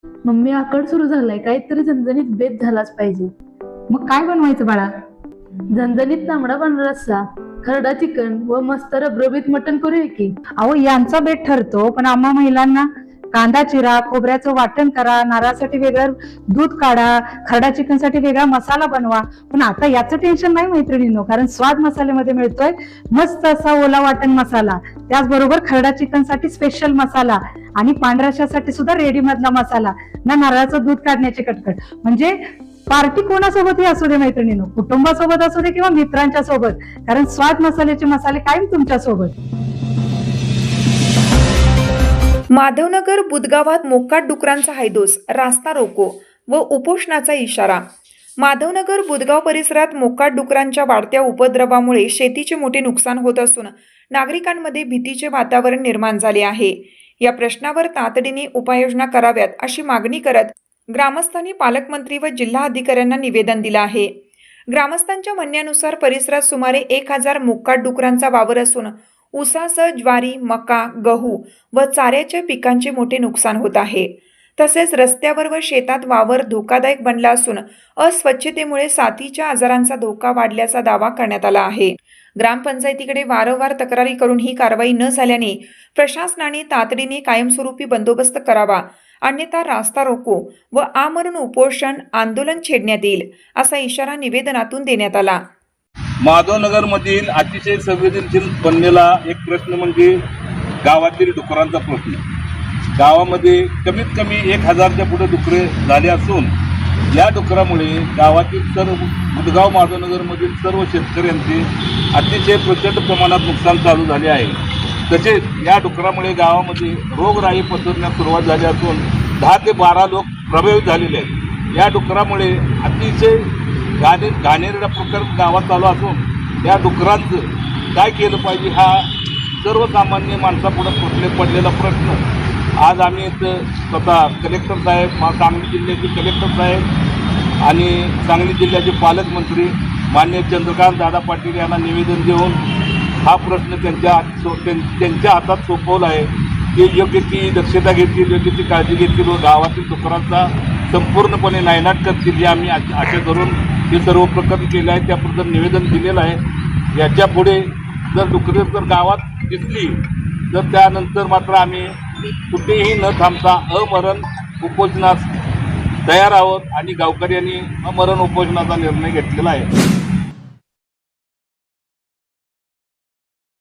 Mummy आकड सुरू झालाय, काहीतरी झणझणीत बेत झालाच पाहिजे. मग काय बनवायचं बाळा? झणझणीत तांबडा पांढरा रस्सा, खरडा चिकन व मस्त रबरबीत मटण करूया की. अहो यांचा बेत ठरतो, पण आम्हा महिलांना कांदा चिरा, खोबऱ्याचं वाटण करा, नारळासाठी वेगळं दूध काढा, खरडा चिकन साठी वेगळा मसाला बनवा. पण आता याचं टेन्शन नाही मैत्रिणींनो, कारण स्वाद मसाल्यामध्ये मिळतोय मस्त असा ओला वाटण मसाला, त्याचबरोबर खरडा चिकन साठी स्पेशल मसाला आणि पांढऱ्यासाठी सुद्धा रेडीमधला मसाला ना, नारळाचं दूध काढण्याची कटकट. म्हणजे पार्टी कोणासोबतही असू दे मैत्रिणींनो, कुटुंबासोबत असू दे किंवा मित्रांच्या सोबत, कारण स्वाद मसाल्याचे मसाले कायम तुमच्या सोबत. माधवनगर बुदगावात मोकाट डुकरांचा हैदोस, रास्ता रोको व उपोषणाचा इशारा. माधवनगर बुदगाव परिसरात मोकाट डुकरांच्या वाढत्या उपद्रवामुळे शेतीचे मोठे नुकसान होत असून नागरिकांमध्ये भीतीचे वातावरण निर्माण झाले आहे. या प्रश्नावर तातडीने उपाययोजना कराव्यात अशी मागणी करत ग्रामस्थांनी पालकमंत्री व जिल्हा अधिकाऱ्यांना निवेदन दिलं आहे. ग्रामस्थांच्या म्हणण्यानुसार परिसरात सुमारे 1000 मोकाट डुकरांचा वावर असून ऊसासह ज्वारी, मका, गहू व चाऱ्याच्या पिकांचे मोठे नुकसान होत आहे. तसेच रस्त्यावर व शेतात वावर धोकादायक बनला असून अस्वच्छतेमुळे साथीच्या आजारांचा धोका वाढल्याचा दावा करण्यात आला आहे. ग्रामपंचायतीकडे वारंवार तक्रारी करून ही कारवाई न झाल्याने प्रशासनाने तातडीने कायमस्वरूपी बंदोबस्त करावा, अन्यथा रास्ता रोको व आमरण उपोषण आंदोलन छेडण्यात येईल, असा इशारा निवेदनातून देण्यात आला. माधवनगर मधील अतिशय संवेदनशील बनलेला एक प्रश्न म्हणजे गावातील डुकरांचा प्रश्न. गावामध्ये कमीत कमी 1000च्या पुढे डुकरे झाले असून या डुकरामुळे गावातील सर्व बुदगाव माधवनगरमधील सर्व शेतकऱ्यांचे अतिशय प्रचंड प्रमाणात नुकसान चालू झाले आहे. तसेच या डुकरामुळे गावामध्ये रोगराई पसरण्यास सुरुवात झाली असून 10 ते 12 लोक प्रभावित झालेले आहेत. या डुकरामुळे अतिशय घाणेरडा प्रकार गावात चालू असून या डुकरांचं काय केलं पाहिजे हा सर्वसामान्य माणसापुढे पडलेला प्रश्न. आज आम्ही इथं स्वतः कलेक्टर साहेब, सांगली जिल्ह्याचे कलेक्टर साहेब आणि सांगली जिल्ह्याचे पालकमंत्री माननीय चंद्रकांत दादा पाटील यांना निवेदन देऊन हा प्रश्न त्यांच्या हातात सोपवला आहे. ते योग्य ती दक्षता घेतील, योग्य ती काळजी घेतील व गावातील डुकरांचा संपूर्णपणे नायनाट करतील ही आम्ही आशा करून हे सर्व प्रकरण केलं आहे. त्याबद्दल निवेदन दिलेलं आहे. याच्या पुढे जर डुकरे जर गावात दिसली तर त्यानंतर मात्र आम्ही कुठेही न थांबता अमरण उपोषणास तयार आहोत आणि गावकऱ्यांनी अमरण उपोषणाचा निर्णय घेतलेला आहे.